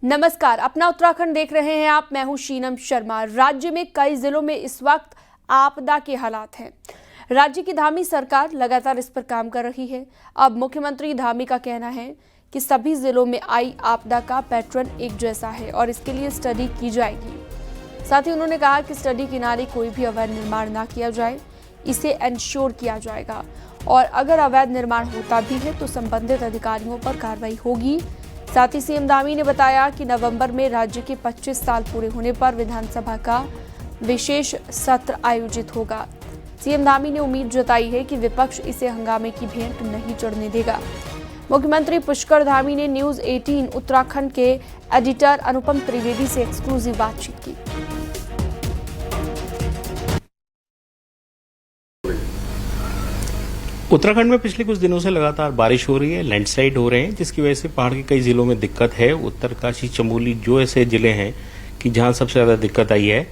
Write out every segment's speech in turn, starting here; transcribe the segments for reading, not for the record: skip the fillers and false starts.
नमस्कार, अपना उत्तराखंड देख रहे हैं आप। मैं हूं शीनम शर्मा। राज्य में कई जिलों में इस वक्त आपदा के हालात हैं। राज्य की धामी सरकार लगातार इस पर काम कर रही है। अब मुख्यमंत्री धामी का कहना है कि सभी जिलों में आई आपदा का पैटर्न एक जैसा है और इसके लिए स्टडी की जाएगी। साथ ही उन्होंने कहा कि स्टडी किनारे कोई भी अवैध निर्माण ना किया जाए, इसे एंश्योर किया जाएगा और अगर अवैध निर्माण होता भी है तो संबंधित अधिकारियों पर कार्रवाई होगी। साथ ही सीएम धामी ने बताया कि नवंबर में राज्य के 25 साल पूरे होने पर विधानसभा का विशेष सत्र आयोजित होगा। सीएम धामी ने उम्मीद जताई है कि विपक्ष इसे हंगामे की भेंट नहीं चढ़ने देगा। मुख्यमंत्री पुष्कर धामी ने न्यूज 18 उत्तराखंड के एडिटर अनुपम त्रिवेदी से एक्सक्लूसिव बातचीत की। उत्तराखंड में पिछले कुछ दिनों से लगातार बारिश हो रही है, लैंडस्लाइड हो रहे हैं, जिसकी वजह से पहाड़ के कई जिलों में दिक्कत है। उत्तरकाशी, चमोली जो ऐसे जिले हैं कि जहां सबसे ज्यादा दिक्कत आई है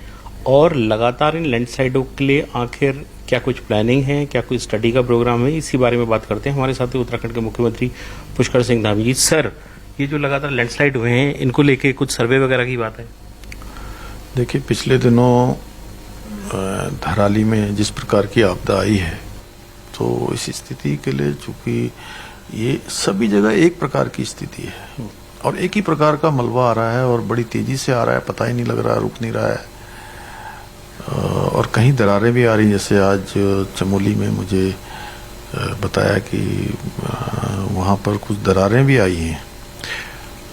और लगातार इन लैंडस्लाइडों के लिए आखिर क्या कुछ प्लानिंग है, क्या कोई स्टडी का प्रोग्राम है, इसी बारे में बात करते हैं। हमारे साथ उत्तराखंड के मुख्यमंत्री पुष्कर सिंह धामी जी। सर, ये जो लगातार लैंडस्लाइड हुए हैं, इनको लेके कुछ सर्वे वगैरह की बात है? देखिए, पिछले दिनों धराली में जिस प्रकार की आपदा आई है, तो इस स्थिति के लिए चूंकि ये सभी जगह एक प्रकार की स्थिति है और एक ही प्रकार का मलबा आ रहा है और बड़ी तेजी से आ रहा है, पता ही नहीं लग रहा है, रुक नहीं रहा है और कहीं दरारें भी आ रही। जैसे आज चमोली में मुझे बताया कि वहां पर कुछ दरारें भी आई हैं,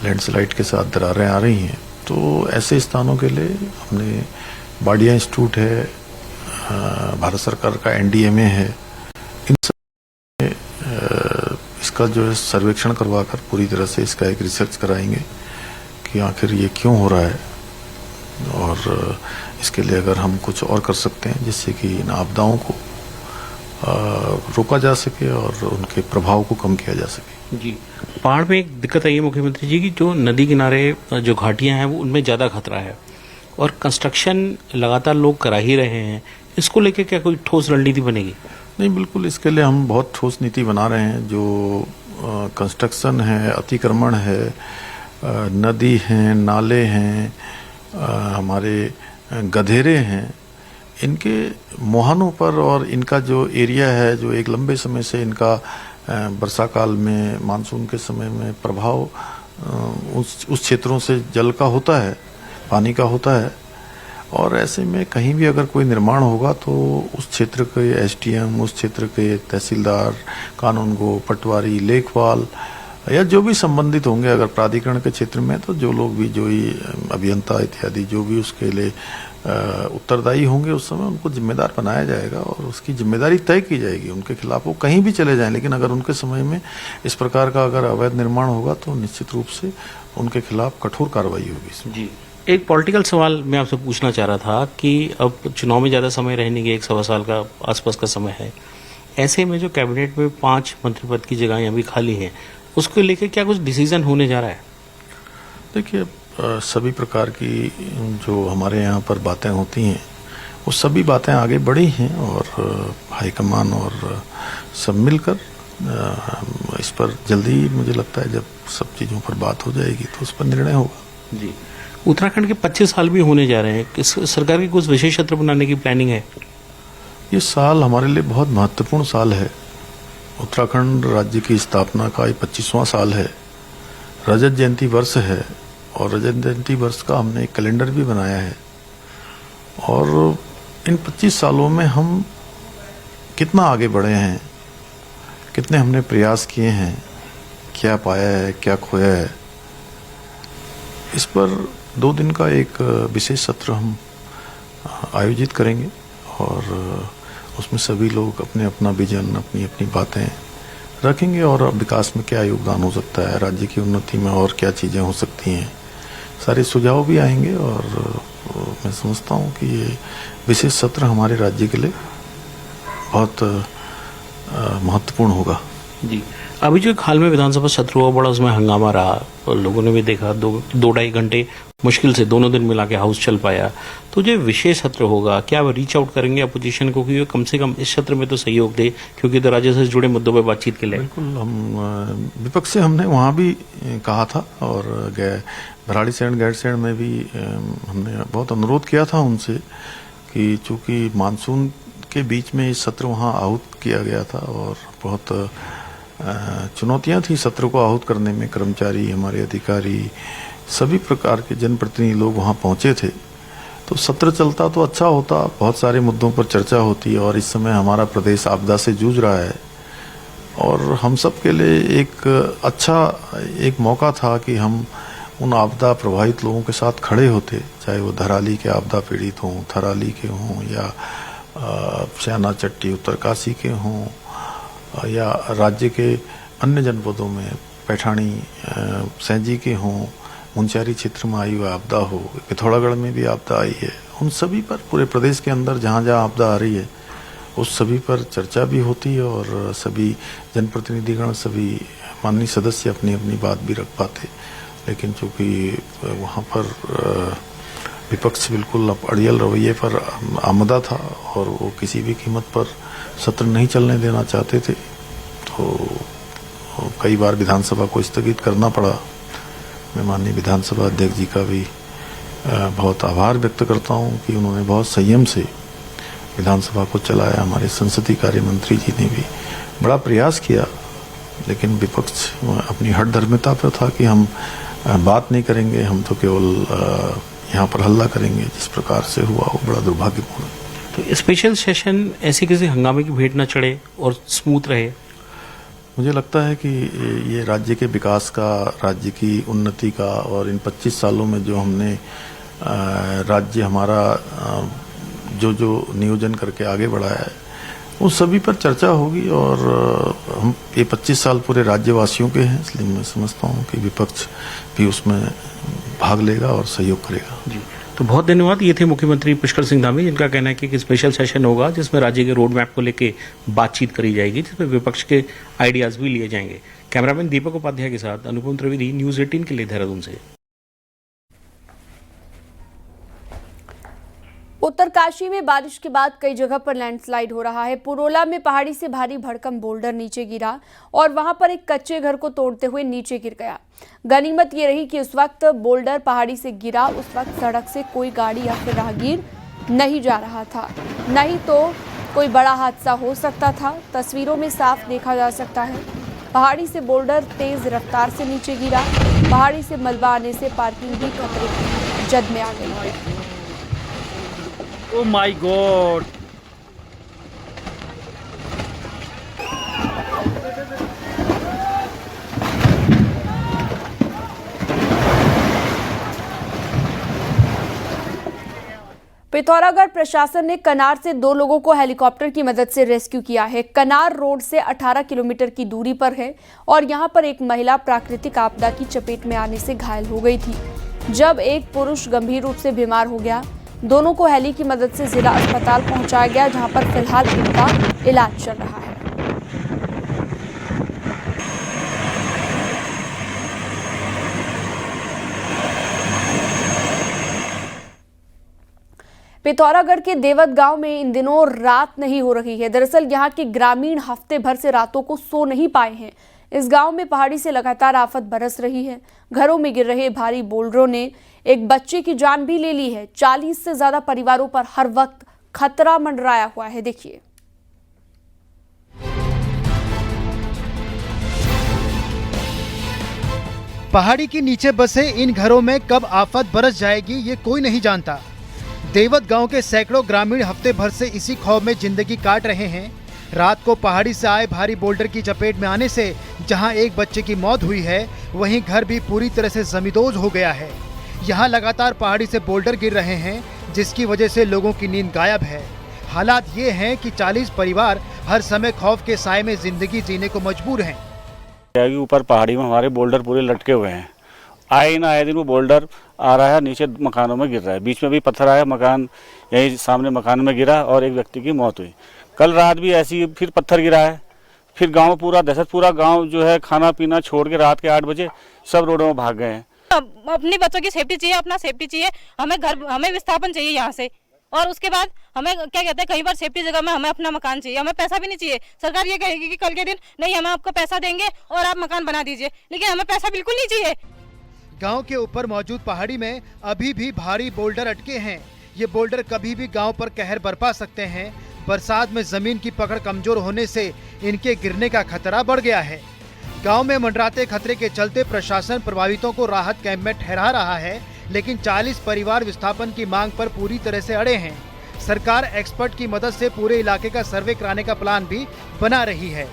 लैंडस्लाइड के साथ दरारें आ रही हैं। तो ऐसे स्थानों के लिए हमने बाडिया इंस्टीट्यूट है, भारत सरकार का NDMA है, इन सब इसका जो है सर्वेक्षण करवाकर पूरी तरह से इसका एक रिसर्च कराएंगे कि आखिर ये क्यों हो रहा है और इसके लिए अगर हम कुछ और कर सकते हैं जिससे कि इन आपदाओं को रोका जा सके और उनके प्रभाव को कम किया जा सके। जी, पहाड़ में एक दिक्कत आई है मुख्यमंत्री जी की, जो नदी किनारे जो घाटियां हैं वो उनमें ज्यादा खतरा है और कंस्ट्रक्शन लगातार लोग करा ही रहे हैं। इसको लेकर क्या कोई ठोस रणनीति बनेगी? नहीं, बिल्कुल इसके लिए हम बहुत ठोस नीति बना रहे हैं। जो कंस्ट्रक्शन है, अतिक्रमण है, नदी हैं, नाले हैं, हमारे गधेरे हैं, इनके मुहानों पर और इनका जो एरिया है, जो एक लंबे समय से इनका वर्षा काल में, मानसून के समय में प्रभाव उस क्षेत्रों से जल का होता है, पानी का होता है और ऐसे में कहीं भी अगर कोई निर्माण होगा तो उस क्षेत्र के SDM, उस क्षेत्र के तहसीलदार, कानूनगो, पटवारी, लेखपाल या जो भी संबंधित होंगे अगर प्राधिकरण के क्षेत्र में, तो जो लोग भी, जो ही अभियंता इत्यादि जो भी उसके लिए उत्तरदायी होंगे, उस समय उनको जिम्मेदार बनाया जाएगा और उसकी जिम्मेदारी तय की जाएगी। उनके खिलाफ वो कहीं भी चले जाएं, लेकिन अगर उनके समय में इस प्रकार का अगर अवैध निर्माण होगा तो निश्चित रूप से उनके खिलाफ कठोर कार्रवाई होगी। जी, एक पॉलिटिकल सवाल मैं आपसे पूछना चाह रहा था कि अब चुनाव में ज्यादा समय रहने के 1 सवा साल का आसपास का समय है, ऐसे में जो कैबिनेट में 5 मंत्री पद की जगहें अभी खाली हैं, उसको लेकर क्या कुछ डिसीजन होने जा रहा है? देखिए, सभी प्रकार की जो हमारे यहाँ पर बातें होती हैं वो सभी बातें आगे बढ़ी हैं और हाईकमान और सब मिलकर इस पर जल्दी, मुझे लगता है जब सब चीज़ों पर बात हो जाएगी तो उस पर निर्णय होगा। जी, उत्तराखंड के 25 साल भी होने जा रहे हैं, सरकार की कुछ विशेष सत्र बनाने की प्लानिंग है? ये साल हमारे लिए बहुत महत्वपूर्ण साल है। उत्तराखंड राज्य की स्थापना का 25वां साल है, रजत जयंती वर्ष है और रजत जयंती वर्ष का हमने एक कैलेंडर भी बनाया है और इन 25 सालों में हम कितना आगे बढ़े हैं, कितने हमने प्रयास किए हैं, क्या पाया है, क्या खोया है, इस पर 2 दिन का एक विशेष सत्र हम आयोजित करेंगे और उसमें सभी लोग अपने अपना विजन, अपनी अपनी बातें रखेंगे और विकास में क्या योगदान हो सकता है, राज्य की उन्नति में और क्या चीज़ें हो सकती हैं, सारे सुझाव भी आएंगे और मैं समझता हूँ कि ये विशेष सत्र हमारे राज्य के लिए बहुत महत्वपूर्ण होगा। जी, अभी जो एक हाल में विधानसभा सत्र हुआ, बड़ा उसमें हंगामा रहा और लोगों ने भी देखा, दो ढाई घंटे मुश्किल से दोनों दिन मिला के हाउस चल पाया। तो जो विशेष सत्र होगा, क्या वो रीच आउट करेंगे अपोजिशन को कि कम से कम इस सत्र में तो सहयोग दे, क्योंकि तो राज्य से जुड़े मुद्दों पर बातचीत के लिए? बिल्कुल, हम विपक्ष से हमने वहाँ भी कहा था और भराड़ीसैंण गैरसैंण में भी हमने बहुत अनुरोध किया था उनसे कि चूंकि मानसून के बीच में इस सत्र वहाँ आहूत किया गया था और बहुत चुनौतियां थी सत्र को आहूत करने में। कर्मचारी, हमारे अधिकारी, सभी प्रकार के जनप्रतिनिधि लोग वहां पहुंचे थे, तो सत्र चलता तो अच्छा होता, बहुत सारे मुद्दों पर चर्चा होती। और इस समय हमारा प्रदेश आपदा से जूझ रहा है और हम सब के लिए एक अच्छा एक मौका था कि हम उन आपदा प्रभावित लोगों के साथ खड़े होते, चाहे वो धराली के आपदा पीड़ित हों, थराली के हों या श्याना चट्टी उत्तरकाशी के हों या राज्य के अन्य जनपदों में पैठानी सैंजी के हों, मुंशियारी क्षेत्र में आई हुई आपदा हो, पिथौरागढ़ में भी आपदा आई है, उन सभी पर पूरे प्रदेश के अंदर जहाँ जहाँ आपदा आ रही है उस सभी पर चर्चा भी होती है और सभी जनप्रतिनिधिगण, सभी माननीय सदस्य अपनी अपनी बात भी रख पाते। लेकिन चूंकि वहाँ पर विपक्ष बिल्कुल अड़ियल रवैये पर आमदा था और वो किसी भी कीमत पर सत्र नहीं चलने देना चाहते थे, तो कई बार विधानसभा को स्थगित करना पड़ा। मैं माननीय विधानसभा अध्यक्ष जी का भी बहुत आभार व्यक्त करता हूं कि उन्होंने बहुत संयम से विधानसभा को चलाया। हमारे संसदीय कार्य मंत्री जी ने भी बड़ा प्रयास किया, लेकिन विपक्ष अपनी हठधर्मिता पर था कि हम बात नहीं करेंगे, हम तो केवल यहाँ पर हल्ला करेंगे। जिस प्रकार से हुआ वो बड़ा दुर्भाग्यपूर्ण। तो स्पेशल सेशन ऐसे किसी हंगामे की भेंट न चढ़े और स्मूथ रहे? मुझे लगता है कि ये राज्य के विकास का, राज्य की उन्नति का और इन 25 सालों में जो हमने राज्य हमारा जो नियोजन करके आगे बढ़ाया है उस सभी पर चर्चा होगी। और हम ये 25 साल पूरे राज्यवासियों के हैं, इसलिए मैं समझता हूँ कि विपक्ष भी उसमें भाग लेगा और सहयोग करेगा। जी, तो बहुत धन्यवाद। ये थे मुख्यमंत्री पुष्कर सिंह धामी, जिनका कहना है कि स्पेशल सेशन होगा जिसमें राज्य के रोड मैप को लेकर बातचीत करी जाएगी, जिसमें विपक्ष के आइडियाज भी लिए जाएंगे। कैमरामैन दीपक उपाध्याय के साथ अनुपम त्रिवेदी, न्यूज़ 18 के लिए देहरादून से। उत्तरकाशी में बारिश के बाद कई जगह पर लैंडस्लाइड हो रहा है। पुरोला में पहाड़ी से भारी भरकम बोल्डर नीचे गिरा और वहां पर एक कच्चे घर को तोड़ते हुए नीचे गिर गया। गनीमत ये रही कि उस वक्त बोल्डर पहाड़ी से गिरा, उस वक्त सड़क से कोई गाड़ी या फिर राहगीर नहीं जा रहा था, नहीं तो कोई बड़ा हादसा हो सकता था। तस्वीरों में साफ देखा जा सकता है, पहाड़ी से बोल्डर तेज रफ्तार से नीचे गिरा। पहाड़ी से मलबा आने से पार्किंग भी खतरे की जद में आ गई। Oh my God! पिथौरागढ़ प्रशासन ने कनार से 2 लोगों को हेलीकॉप्टर की मदद से रेस्क्यू किया है। कनार रोड से 18 किलोमीटर की दूरी पर है और यहां पर एक महिला प्राकृतिक आपदा की चपेट में आने से घायल हो गई थी, जब एक पुरुष गंभीर रूप से बीमार हो गया। दोनों को हेली की मदद से जिला अस्पताल पहुंचाया गया, जहां पर फिलहाल उनका इलाज चल रहा है। पिथौरागढ़ के देवत गांव में इन दिनों रात नहीं हो रही है। दरअसल यहां के ग्रामीण हफ्ते भर से रातों को सो नहीं पाए हैं। इस गांव में पहाड़ी से लगातार आफत बरस रही है। घरों में गिर रहे भारी बोल्डरों ने एक बच्चे की जान भी ले ली है। 40 से ज्यादा परिवारों पर हर वक्त खतरा मंडराया हुआ है। देखिए, पहाड़ी के नीचे बसे इन घरों में कब आफत बरस जाएगी ये कोई नहीं जानता। देवत गांव के सैकड़ों ग्रामीण हफ्ते भर से इसी खौफ में जिंदगी काट रहे हैं। रात को पहाड़ी से आए भारी बोल्डर की चपेट में आने से जहां एक बच्चे की मौत हुई है, वहीं घर भी पूरी तरह से जमींदोज हो गया है। यहां लगातार पहाड़ी से बोल्डर गिर रहे हैं, जिसकी वजह से लोगों की नींद गायब है। हालात ये हैं कि 40 परिवार हर समय खौफ के साए में जिंदगी जीने को मजबूर हैं। ऊपर पहाड़ी में हमारे बोल्डर पूरे लटके हुए हैं। आए ना आए दिन वो बोल्डर आ रहा है, नीचे मकानों में गिर रहा है। बीच में भी पत्थर आया, मकान यही सामने मकान में गिरा और एक व्यक्ति की मौत हुई। कल रात भी ऐसी फिर पत्थर गिरा है, फिर गांव पूरा दहशत, पूरा गांव जो है खाना पीना छोड़ के रात के 8 बजे सब रोडों में भाग गए हैं। अपनी बच्चों की सेफ्टी चाहिए, अपना सेफ्टी चाहिए, हमें विस्थापन चाहिए यहाँ से। और उसके बाद हमें क्या कहते हैं, कई बार सेफ्टी जगह में हमें अपना मकान चाहिए, हमें पैसा भी नहीं चाहिए। सरकार ये कहेगी कि कल के दिन नहीं, हमें आपको पैसा देंगे और आप मकान बना दीजिए, लेकिन हमें पैसा बिल्कुल नहीं चाहिए। गांव के ऊपर मौजूद पहाड़ी में अभी भी भारी बोल्डर अटके हैं। ये बोल्डर कभी भी गांव पर कहर बरपा सकते हैं। बरसात में जमीन की पकड़ कमजोर होने से इनके गिरने का खतरा बढ़ गया है। गांव में मंडराते खतरे के चलते प्रशासन प्रभावितों को राहत कैंप में ठहरा रहा है, लेकिन 40 परिवार विस्थापन की मांग पर पूरी तरह से अड़े हैं। सरकार एक्सपर्ट की मदद से पूरे इलाके का सर्वे कराने का प्लान भी बना रही है।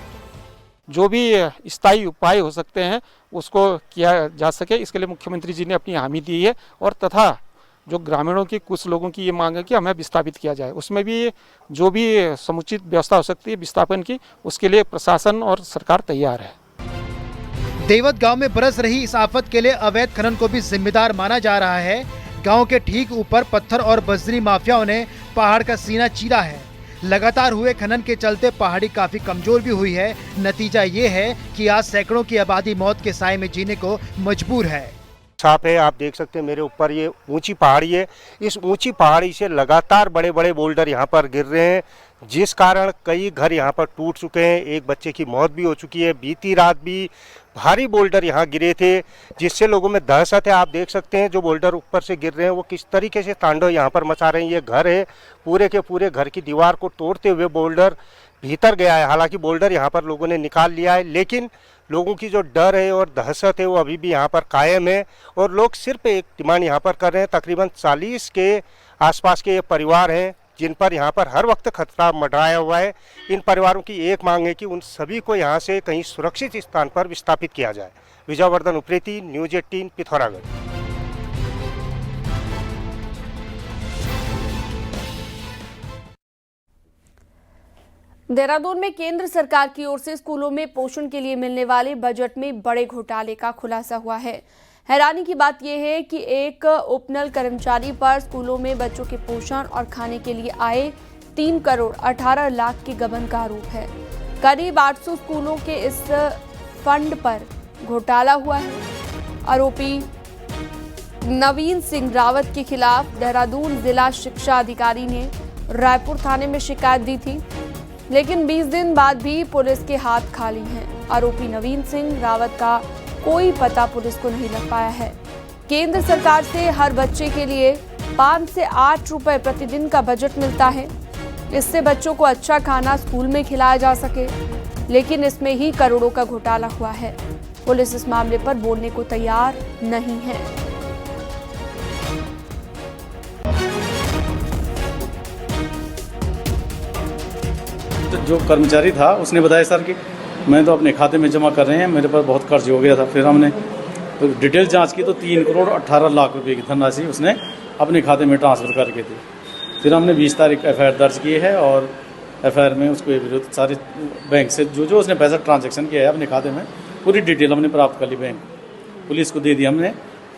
जो भी स्थायी उपाय हो सकते हैं उसको किया जा सके, इसके लिए मुख्यमंत्री जी ने अपनी हामी दी है। और तथा जो ग्रामीणों की कुछ लोगों की ये मांग है कि हमें विस्थापित किया जाए, उसमें भी जो भी समुचित व्यवस्था हो सकती है विस्थापन की, उसके लिए प्रशासन और सरकार तैयार है। देवत गांव में बरस रही इस आफत के लिए अवैध खनन को भी जिम्मेदार माना जा रहा है। गांव के ठीक ऊपर पत्थर और बजरी माफियाओं ने पहाड़ का सीना चीरा है। लगातार हुए खनन के चलते पहाड़ी काफी कमजोर भी हुई है। नतीजा ये है कि आज सैकड़ों की आबादी मौत के साए में जीने को मजबूर है। साफ है, आप देख सकते हैं मेरे ऊपर ये ऊंची पहाड़ी है। इस ऊंची पहाड़ी से लगातार बड़े बड़े बोल्डर यहाँ पर गिर रहे हैं, जिस कारण कई घर यहाँ पर टूट चुके हैं। एक बच्चे की मौत भी हो चुकी है। बीती रात भी भारी बोल्डर यहाँ गिरे थे, जिससे लोगों में दहशत है। आप देख सकते हैं जो बोल्डर ऊपर से गिर रहे हैं वो किस तरीके से तांडव यहाँ पर मचा रहे हैं। ये घर है, पूरे के पूरे घर की दीवार को तोड़ते हुए बोल्डर भीतर गया है। हालांकि बोल्डर यहाँ पर लोगों ने निकाल लिया है, लेकिन लोगों की जो डर है और दहशत है वो अभी भी यहाँ पर कायम है। और लोग सिर्फ एक डिमांड यहाँ पर कर रहे हैं। तकरीबन 40 के आसपास के ये परिवार हैं जिन पर यहाँ पर हर वक्त खतरा मंडराया हुआ है। इन परिवारों की एक मांग है कि उन सभी को यहाँ से कहीं सुरक्षित स्थान पर विस्थापित किया जाए। विजयवर्धन उप्रेती, न्यूज़ 18, पिथौरागढ़। देहरादून में केंद्र सरकार की ओर से स्कूलों में पोषण के लिए मिलने वाले बजट में बड़े घोटाले का खुलासा हुआ है। हैरानी की बात यह है कि एक उपनल कर्मचारी पर स्कूलों में बच्चों के पोषण और खाने के लिए आए 3 करोड़ 18 लाख के गबन का आरोप है। करीब 800 स्कूलों के इस फंड पर घोटाला हुआ है। आरोपी नवीन सिंह रावत के खिलाफ देहरादून जिला शिक्षा अधिकारी ने रायपुर थाने में शिकायत दी थी, लेकिन 20 दिन बाद भी पुलिस के हाथ खाली हैं। आरोपी नवीन सिंह रावत का कोई पता पुलिस को नहीं लग पाया है। केंद्र सरकार से हर बच्चे के लिए 5 से 8 रुपए प्रतिदिन का बजट मिलता है। इससे बच्चों को अच्छा खाना स्कूल में खिलाया जा सके, लेकिन इसमें ही करोड़ों का घोटाला हुआ है। पुलिस इस मामले पर बोलने को तैयार नहीं है। जो कर्मचारी था उसने बताया सर कि मैं तो अपने खाते में जमा कर रहे हैं, मेरे पर बहुत कर्ज हो गया था। फिर हमने तो डिटेल जांच की तो 3 करोड़ 18 लाख रुपए की धनराशि उसने अपने खाते में ट्रांसफ़र करके दी। फिर हमने 20 तारीख FIR दर्ज की है और FIR में उसके विरुद्ध सारे बैंक से जो उसने पैसा ट्रांजैक्शन किया है अपने खाते में पूरी डिटेल हमने प्राप्त कर ली। बैंक पुलिस को दे दी हमने,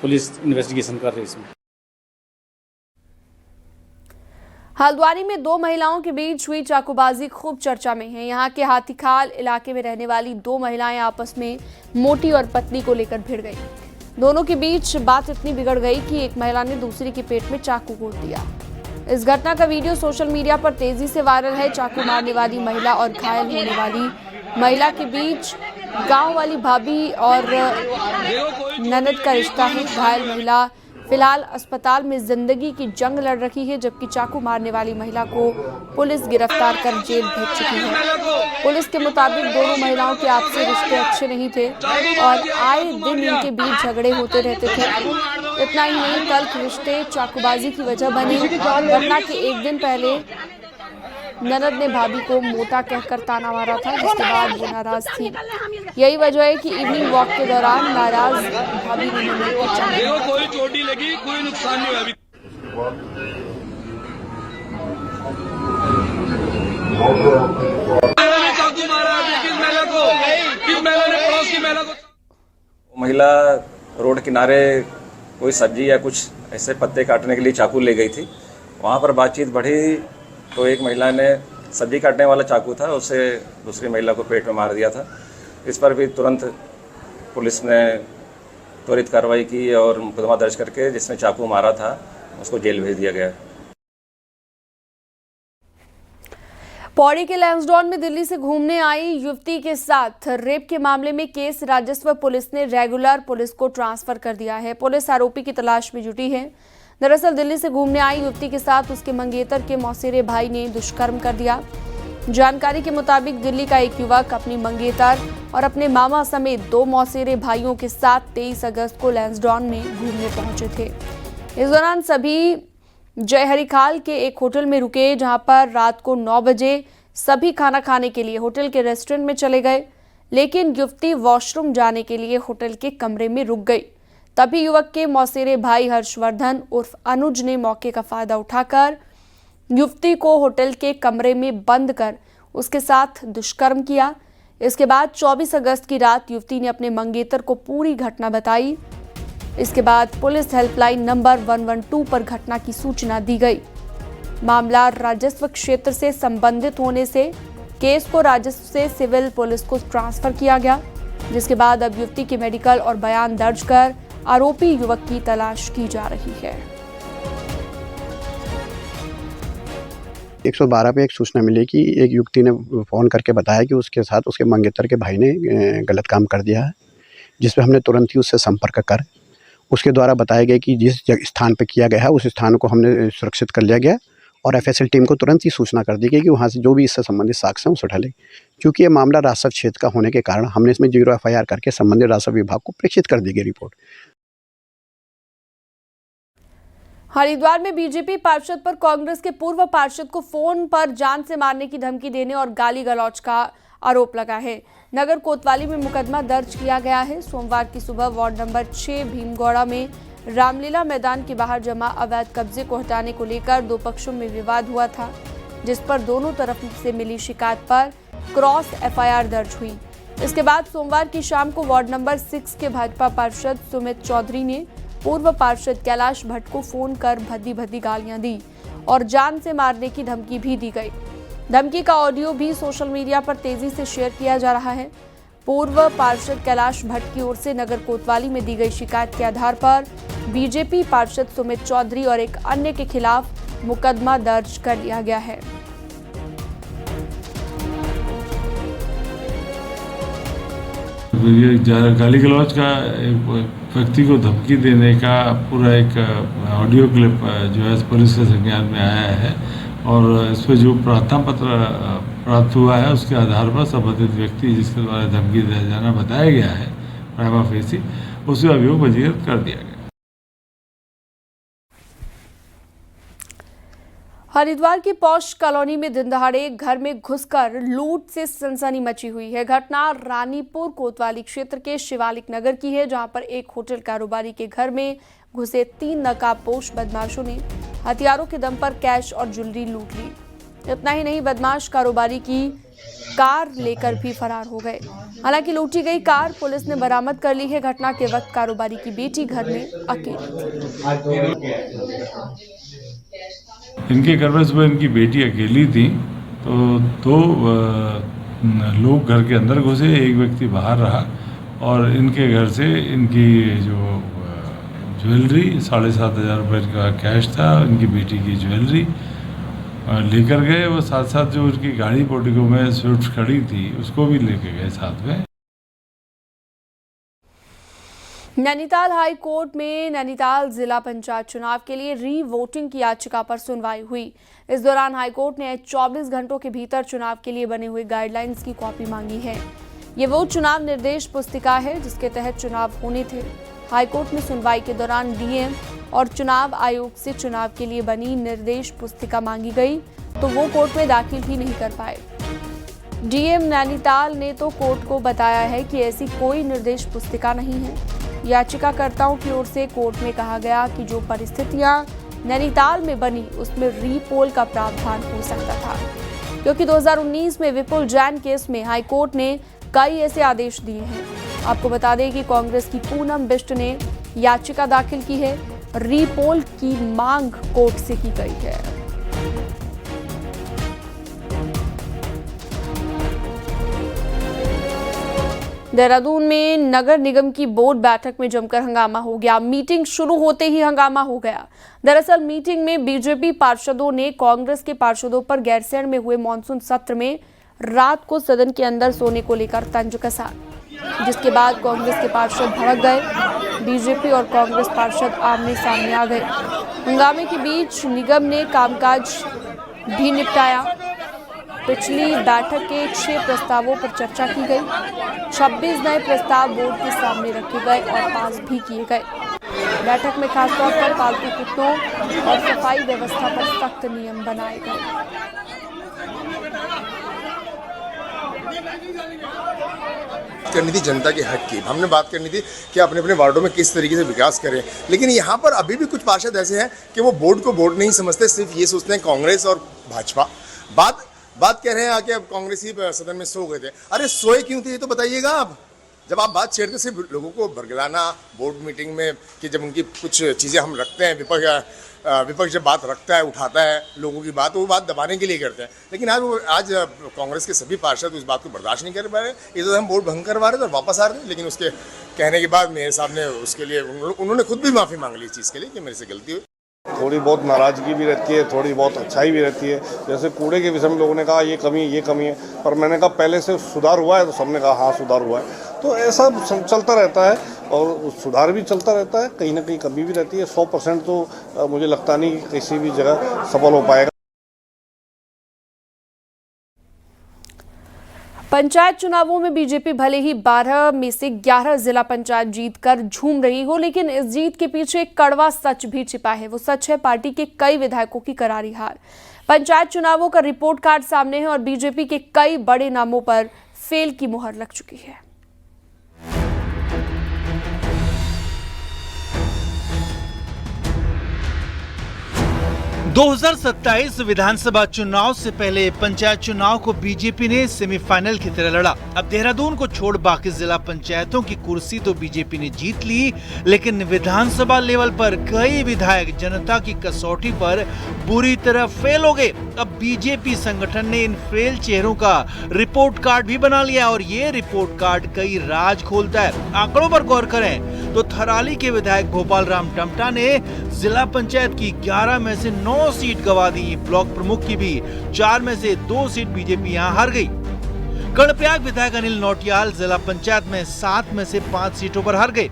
पुलिस इन्वेस्टिगेशन कर रही है इसमें। हल्द्वानी में 2 महिलाओं के बीच हुई चाकूबाजी खूब चर्चा में है। यहाँ के हाथीखाल इलाके में रहने वाली 2 महिलाएं आपस में मोटी और पतली को लेकर भिड़ गई। दोनों के बीच बात इतनी बिगड़ गई कि एक महिला ने दूसरी के पेट में चाकू घोंट दिया। इस घटना का वीडियो सोशल मीडिया पर तेजी से वायरल है। चाकू मारने वाली महिला और घायल होने वाली महिला के बीच गांव वाली भाभी और ननद का रिश्ता है। घायल महिला फिलहाल अस्पताल में जिंदगी की जंग लड़ रही है, जबकि चाकू मारने वाली महिला को पुलिस गिरफ्तार कर जेल भेज चुकी है। पुलिस के मुताबिक दोनों महिलाओं के आपसी रिश्ते अच्छे नहीं थे और आए दिन इनके बीच झगड़े होते रहते थे। इतना ही नहीं, तल्ख रिश्ते चाकूबाजी की वजह बने। घटना के एक दिन पहले ननद ने भाभी को मोटा कहकर ताना मारा था, जिसके बाद वो नाराज थी। यही वजह है कि इवनिंग वॉक के दौरान नाराज भाभी ने ननद को चाकू। कोई चोटी लगी, कोई नुकसान नहीं हुआ। चाकू मारा किस महिला को, किस महिला ने पड़ोस की महिला को। महिला रोड किनारे कोई सब्जी या कुछ ऐसे पत्ते काटने के लिए चाकू ले गई थी। वहाँ पर बातचीत बढ़ी तो एक महिला ने सब्जी काटने वाला चाकू था, उससे दूसरी महिला को पेट में मार दिया था। इस पर भी तुरंत पुलिस ने त्वरित कार्रवाई की और मुकदमा दर्ज करके जिसने चाकू मारा था उसको जेल भेज दिया गया। पौड़ी के लैंसडॉन में दिल्ली से घूमने आई युवती के साथ रेप के मामले में केस राजस्व पुलिस ने रेगुलर पुलिस को ट्रांसफर कर दिया है। पुलिस आरोपी की तलाश में जुटी है। दरअसल दिल्ली से घूमने आई युवती के साथ उसके मंगेतर के मौसेरे भाई ने दुष्कर्म कर दिया। जानकारी के मुताबिक दिल्ली का एक युवक अपनी मंगेतर और अपने मामा समेत 2 मौसेरे भाइयों के साथ 23 अगस्त को लैंसडॉन में घूमने पहुंचे थे। इस दौरान सभी जय हरिखाल के एक होटल में रुके, जहां पर रात को 9 बजे सभी खाना खाने के लिए होटल के रेस्टोरेंट में चले गए, लेकिन युवती वॉशरूम जाने के लिए होटल के कमरे में रुक गई। तभी युवक के मौसेरे भाई हर्षवर्धन उर्फ अनुज ने मौके का फायदा उठाकर युवती को होटल के कमरे में बंद कर उसके साथ दुष्कर्म किया। इसके बाद 24 अगस्त की रात युवती ने अपने मंगेतर को पूरी घटना बताई। इसके बाद पुलिस हेल्पलाइन नंबर 112 पर घटना की सूचना दी गई। मामला राजस्व क्षेत्र से संबंधित होने से केस को राजस्व से सिविल पुलिस को ट्रांसफर किया गया, जिसके बाद अब युवती के मेडिकल और बयान दर्ज कर आरोपी युवक की तलाश की जा रही है। 112 पे एक सूचना मिली कि एक युवती ने फ़ोन करके बताया कि उसके साथ उसके मंगेतर के भाई ने गलत काम कर दिया है, जिस पे हमने तुरंत ही उससे संपर्क कर उसके द्वारा बताया गया कि जिस स्थान पे किया गया है उस स्थान को हमने सुरक्षित कर लिया गया और एफएसएल टीम को तुरंत ही सूचना कर दी गई कि वहाँ से जो भी इससे संबंधित साक्ष्य हैं उसे उठा ले। क्योंकि ये मामला राजस्व क्षेत्र का होने के कारण हमने इसमें 0 एफआईआर करके संबंधित राजस्व विभाग को प्रेषित कर दी गई रिपोर्ट। हरिद्वार में बीजेपी पार्षद पर कांग्रेस के पूर्व पार्षद को फोन पर जान से मारने की धमकी देने और गाली गलौज का आरोप लगा है। नगर कोतवाली में मुकदमा दर्ज किया गया है। सोमवार की सुबह वार्ड नंबर 6 भीमगौड़ा में रामलीला मैदान के बाहर जमा अवैध कब्जे को हटाने को लेकर 2 पक्षों में विवाद हुआ था, जिस पर दोनों तरफ से मिली शिकायत पर क्रॉस एफआईआर दर्ज हुई। इसके बाद सोमवार की शाम को वार्ड नंबर 6 के भाजपा पार्षद सुमित चौधरी ने पूर्व पार्षद कैलाश भट्ट को फोन कर भद्दी गालियां दी और जान से मारने की धमकी भी दी गई। धमकी का ऑडियो भी सोशल मीडिया पर तेजी से शेयर किया जा रहा है। पूर्व पार्षद कैलाश भट्ट की ओर से नगर कोतवाली में दी गई शिकायत के आधार पर बीजेपी पार्षद सुमित चौधरी और एक अन्य के खिलाफ मुकदमा दर्ज कर लिया गया है। ये गाली गलौज का एक व्यक्ति को धमकी देने का पूरा एक ऑडियो क्लिप जो है पुलिस के संज्ञान में आया है और इस पर जो प्रार्थना पत्र प्राप्त हुआ है उसके आधार पर संबंधित व्यक्ति जिसके द्वारा धमकी दिया जाना बताया गया है प्राइमा फेसी, उसे अभियोग पंजीकृत कर दिया गया। हरिद्वार की पौष कॉलोनी में दिन दहाड़े घर में घुसकर लूट से सनसनी मची हुई है। घटना रानीपुर कोतवाली क्षेत्र के शिवालिक नगर की है, जहां पर एक होटल कारोबारी के घर में घुसे 3 नकाबपोश बदमाशों ने हथियारों के दम पर कैश और ज्वेलरी लूट ली। इतना ही नहीं, बदमाश कारोबारी की कार लेकर भी फरार हो गए। हालांकि लूटी गई कार पुलिस ने बरामद कर ली है। घटना के वक्त कारोबारी की बेटी घर में अकेली थी। इनके घर में सुबह इनकी बेटी अकेली थी तो 2 लोग घर के अंदर घुसे, एक व्यक्ति बाहर रहा और इनके घर से इनकी जो ज्वेलरी 7,500 रुपये का कैश था, इनकी बेटी की ज्वेलरी लेकर गए। वो साथ साथ जो उनकी गाड़ी पोर्टिको में स्विफ्ट खड़ी थी उसको भी लेके गए साथ में। नैनीताल हाई कोर्ट में नैनीताल जिला पंचायत चुनाव के लिए री वोटिंग की याचिका पर सुनवाई हुई। इस दौरान हाई कोर्ट ने 24 घंटों के भीतर चुनाव के लिए बने हुए गाइडलाइंस की कॉपी मांगी है। ये वो चुनाव निर्देश पुस्तिका है जिसके तहत चुनाव होने थे। हाई कोर्ट में सुनवाई के दौरान डीएम और चुनाव आयोग से चुनाव के लिए बनी निर्देश पुस्तिका मांगी गई तो वो कोर्ट में दाखिल भी नहीं कर पाए। डीएम नैनीताल ने तो कोर्ट को बताया है कि ऐसी कोई निर्देश पुस्तिका नहीं है। याचिकाकर्ताओं की ओर से कोर्ट में कहा गया कि जो परिस्थितियां नैनीताल में बनी उसमें रीपोल का प्रावधान हो सकता था, क्योंकि 2019 में विपुल जैन केस में हाई कोर्ट ने कई ऐसे आदेश दिए हैं। आपको बता दें कि कांग्रेस की पूनम बिष्ट ने याचिका दाखिल की है। रीपोल की मांग कोर्ट से की गई है। देहरादून में नगर निगम की बोर्ड बैठक में जमकर हंगामा हो गया। मीटिंग शुरू होते ही हंगामा हो गया। दरअसल मीटिंग में बीजेपी पार्षदों ने कांग्रेस के पार्षदों पर गैरसैंण में हुए मानसून सत्र में रात को सदन के अंदर सोने को लेकर तंज कसा, जिसके बाद कांग्रेस के पार्षद भड़क गए। बीजेपी और कांग्रेस पार्षद आमने सामने आ गए। हंगामे के बीच निगम ने कामकाज भी निपटाया। पिछली बैठक के 6 प्रस्तावों पर चर्चा की गई। 26 नए प्रस्ताव बोर्ड के सामने रखे गए और पास भी किए गए। बैठक में खासतौर पर पालतू कुत्तों और सफाई व्यवस्था पर सख्त नियम बनाए गए। करनी थी जनता के हक की, हमने बात करनी थी कि अपने अपने वार्डों में किस तरीके से विकास करें। लेकिन यहाँ पर अभी भी कुछ पार्षद ऐसे हैं कि वो बोर्ड को बोर्ड नहीं समझते, सिर्फ ये सोचते हैं कांग्रेस और भाजपा। बात कह रहे हैं आके अब कांग्रेस ही सदन में सो गए थे। अरे सोए क्यों थे ये तो बताइएगा आप। जब आप बात छेड़ते सिर्फ लोगों को भड़काना बोर्ड मीटिंग में कि जब उनकी कुछ चीज़ें हम रखते हैं, विपक्ष जब बात रखता है, उठाता है लोगों की बात, वो बात दबाने के लिए करते हैं। लेकिन आज कांग्रेस के सभी पार्षद उस बात को बर्दाश्त नहीं कर पा रहे। ये तो हम बोर्ड भंग करवा रहे थे और वापस आ रहे थे। लेकिन उसके कहने के बाद मेरे साहब ने उसके लिए उन्होंने खुद भी माफ़ी मांग ली इस चीज़ के लिए कि मेरे से गलती हुई। थोड़ी बहुत नाराज़गी भी रहती है, थोड़ी बहुत अच्छाई भी रहती है। जैसे कूड़े के विषय में लोगों ने कहा ये कमी है, पर मैंने कहा पहले से सुधार हुआ है, तो सबने कहा हाँ सुधार हुआ है। तो ऐसा चलता रहता है और सुधार भी चलता रहता है। कहीं ना कहीं कमी भी रहती है। 100% तो मुझे लगता नहीं किसी भी जगह सफल हो पाएगा। पंचायत चुनावों में बीजेपी भले ही 12 में से 11 जिला पंचायत जीतकर झूम रही हो, लेकिन इस जीत के पीछे एक कड़वा सच भी छिपा है। वो सच है पार्टी के कई विधायकों की करारी हार। पंचायत चुनावों का रिपोर्ट कार्ड सामने है और बीजेपी के कई बड़े नामों पर फेल की मुहर लग चुकी है। 2027 विधानसभा चुनाव से पहले पंचायत चुनाव को बीजेपी ने सेमीफाइनल की तरह लड़ा। अब देहरादून को छोड़ बाकी जिला पंचायतों की कुर्सी तो बीजेपी ने जीत ली, लेकिन विधानसभा लेवल पर कई विधायक जनता की कसौटी पर बुरी तरह फेल हो गए। अब बीजेपी संगठन ने इन फेल चेहरों का रिपोर्ट कार्ड भी बना लिया और ये रिपोर्ट कार्ड कई राज खोलता है। आंकड़ों पर गौर करें तो थराली के विधायक भोपाल राम टमटा ने जिला पंचायत की 11 में से 9 सीट गंवा दी। ब्लॉक प्रमुख की भी 4 में से 2 सीट बीजेपी यहां हार गई। कर्णप्रयाग विधायक अनिल नौटियाल जिला पंचायत में 7 में से 5 सीटों पर हार गए।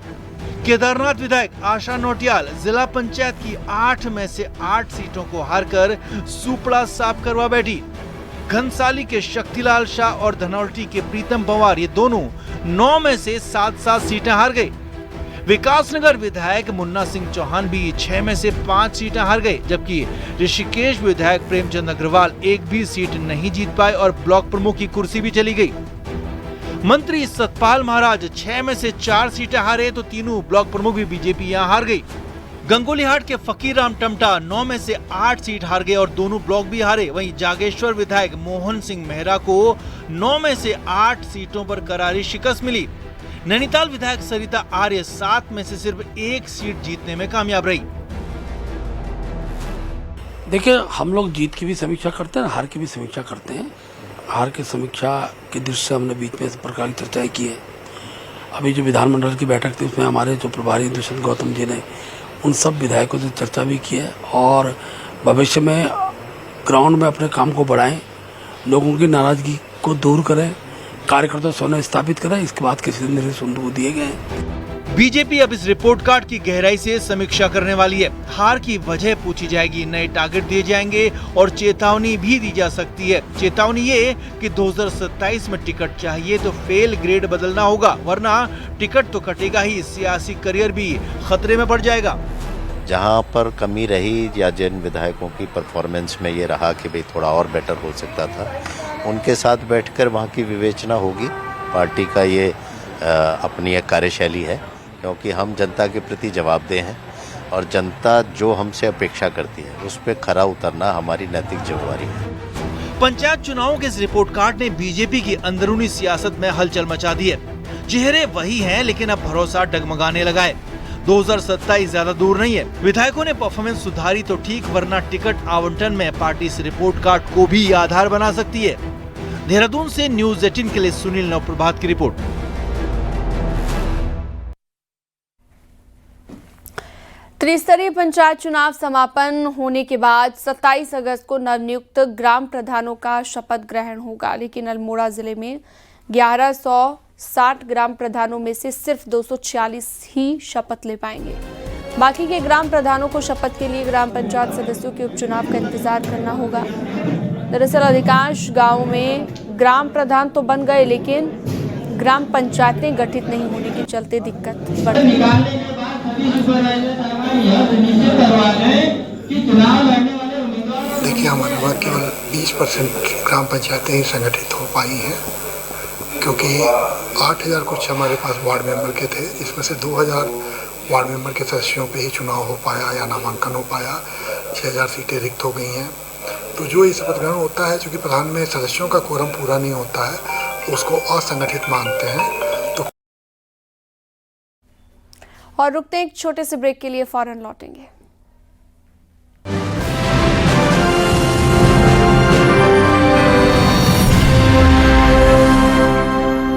केदारनाथ विधायक आशा नौटियाल जिला पंचायत की 8 में से 8 सीटों को हारकर सुपड़ा साफ करवा बैठी। घनसाली के शक्तिलाल शाह और धनौल्टी के प्रीतम पवार ये दोनों 9 में से 7 सीटें हार गए। विकासनगर विधायक मुन्ना सिंह चौहान भी 6 में से 5 सीटें हार गए, जबकि ऋषिकेश विधायक प्रेमचंद अग्रवाल एक भी सीट नहीं जीत पाए और ब्लॉक प्रमुख की कुर्सी भी चली गई। मंत्री सतपाल महाराज 6 में से 4 सीटें हारे तो तीनों ब्लॉक प्रमुख भी बीजेपी यहां हार गई। गंगोलीहाट के फकीर राम टमटा 9 में से 8 सीट हार गए और दोनों ब्लॉक भी हारे। वहीं जागेश्वर विधायक मोहन सिंह मेहरा को 9 में से 8 सीटों पर करारी शिकस्त मिली। नैनीताल विधायक सरिता आर्य 7 में से सिर्फ 1 सीट जीतने में कामयाब रही। देखिए, हम लोग जीत की भी समीक्षा करते हैं, हार की भी समीक्षा करते हैं। हार की समीक्षा के दृष्टि से हमने बीच में इस प्रकार की चर्चाएं की है। अभी जो विधानमंडल की बैठक थी उसमें हमारे जो प्रभारी दुष्यंत गौतम जी ने उन सब विधायकों से चर्चा भी की है और भविष्य में ग्राउंड में अपने काम को बढ़ाएं, लोगों की नाराजगी को दूर करें, कार्यकर्ता सोना स्थापित करें। इसके बाद किसी दिन निर्देश दिए गए हैं। बीजेपी अब इस रिपोर्ट कार्ड की गहराई से समीक्षा करने वाली है। हार की वजह पूछी जाएगी, नए टारगेट दिए जाएंगे और चेतावनी भी दी जा सकती है। चेतावनी ये कि 2027 में टिकट चाहिए तो फेल ग्रेड बदलना होगा, वरना टिकट तो कटेगा ही, सियासी करियर भी खतरे में पड़ जाएगा। जहाँ पर कमी रही या जिन विधायकों की परफॉर्मेंस में ये रहा कि भाई थोड़ा और बेटर हो सकता था, उनके साथ बैठकर वहाँ की विवेचना होगी। पार्टी का ये अपनी एक कार्यशैली है, क्योंकि हम जनता के प्रति जवाबदेह हैं और जनता जो हमसे अपेक्षा करती है उस पर खरा उतरना हमारी नैतिक जिम्मेवारी है। पंचायत चुनावों के इस रिपोर्ट कार्ड ने बीजेपी की अंदरूनी सियासत में हलचल मचा दी है। चेहरे वही हैं, लेकिन अब भरोसा डगमगाने लगा है। 2027 ज्यादा दूर नहीं है। विधायकों ने परफॉर्मेंस सुधारी तो ठीक, वरना टिकट आवंटन में पार्टी इस रिपोर्ट कार्ड को भी आधार बना सकती है। देहरादून से न्यूज़ 18 के लिए सुनील नवप्रभात की रिपोर्ट। त्रिस्तरीय पंचायत चुनाव समापन होने के बाद 27 अगस्त को नवनियुक्त ग्राम प्रधानों का शपथ ग्रहण होगा, लेकिन अल्मोड़ा जिले में 1160 ग्राम प्रधानों में से सिर्फ 246 ही शपथ ले पाएंगे। बाकी के ग्राम प्रधानों को शपथ के लिए ग्राम पंचायत सदस्यों के उपचुनाव का इंतजार करना होगा। दरअसल अधिकांश गांवों में ग्राम प्रधान तो बन गए, लेकिन ग्राम पंचायतें गठित नहीं होने के चलते दिक्कत बढ़ रही है। देखिए, हमारे वहाँ केवल 20% ग्राम पंचायतें ही संगठित हो पाई हैं, क्योंकि 8000 कुछ हमारे पास वार्ड मेंबर के थे, इसमें से 2000 वार्ड मेंबर के सदस्यों पे ही चुनाव हो पाया या नामांकन हो पाया। 6000 सीटें रिक्त हो गई हैं। तो जो ये शपथ ग्रहण होता है, चूँकि प्रधान में सदस्यों का कोरम पूरा नहीं होता है, उसको असंगठित मानते हैं। तो और रुकते हैं एक छोटे से ब्रेक के लिए, फौरन लौटेंगे।